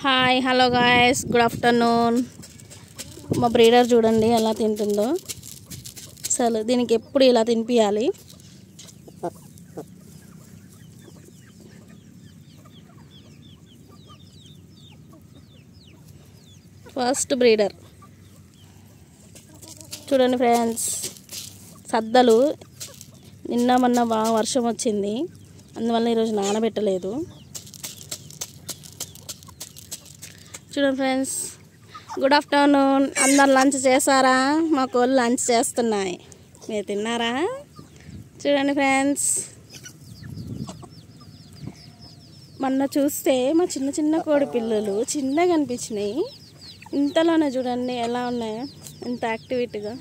Hi hello guys, good afternoon. మా breeder చూడండి ఎలా తింటుందో. అసలు దీనికి ఎప్పుడు ఇలా తినిపించాలి. ఫస్ట్ బ్రీడర్ చూడండి ఫ్రెండ్స్. సద్దలు నిన్న మొన్న బాగా వర్షం వచ్చింది, అందువల్ల ఈరోజు నానబెట్టలేదు. చూడండి ఫ్రెండ్స్, గుడ్ ఆఫ్టర్నూన్. అందరు లంచ్ చేశారా? మా కోళ్ళు లంచ్ చేస్తున్నాయి. మీరు తిన్నారా? చూడండి ఫ్రెండ్స్, మొన్న చూస్తే మా చిన్న చిన్న కోడి పిల్లలు చిన్నగా అనిపించినాయి. ఇంతలోనే చూడండి ఎలా ఉన్నాయో, ఎంత యాక్టివిటీగా.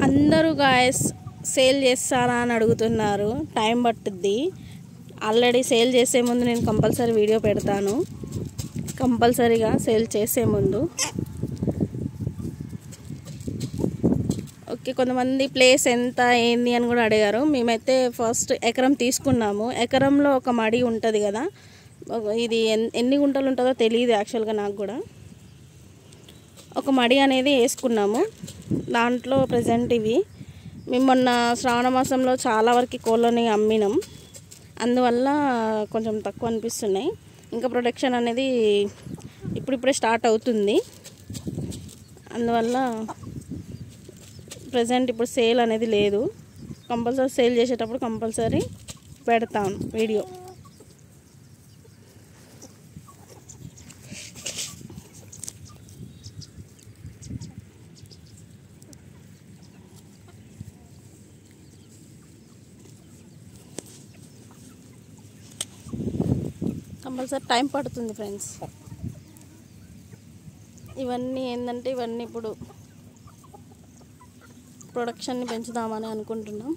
అందరూ గాయస్ సేల్ చేస్తారా అని అడుగుతున్నారు. టైం పట్టుద్ది. ఆల్రెడీ సేల్ చేసే ముందు నేను కంపల్సరీ వీడియో పెడతాను. కంపల్సరీగా సేల్ చేసే ముందు. ఓకే, కొంతమంది ప్లేస్ ఎంత ఏంది అని కూడా అడిగారు. మేమైతే ఫస్ట్ ఎకరం తీసుకున్నాము. ఎకరంలో ఒక మడి ఉంటుంది కదా, ఇది ఎన్ని గుంటలు ఉంటుందో తెలియదు యాక్చువల్గా నాకు కూడా. ఒక మడి అనేది వేసుకున్నాము. దాంట్లో ప్రజెంట్ ఇవి మేము మొన్న శ్రావణ మాసంలో చాలా వరకు కోళ్ళని అమ్మినాం, అందువల్ల కొంచెం తక్కువ అనిపిస్తున్నాయి. ఇంకా ప్రొడక్షన్ అనేది ఇప్పుడిప్పుడే స్టార్ట్ అవుతుంది, అందువల్ల ప్రజెంట్ ఇప్పుడు సేల్ అనేది లేదు. కంపల్సరీ సేల్ చేసేటప్పుడు కంపల్సరీ పెడతాను వీడియో. కంపల్సరీ టైం పడుతుంది ఫ్రెండ్స్. ఇవన్నీ ఏంటంటే ఇవన్నీ ఇప్పుడు ప్రొడక్షన్ని పెంచుదామని అనుకుంటున్నాం.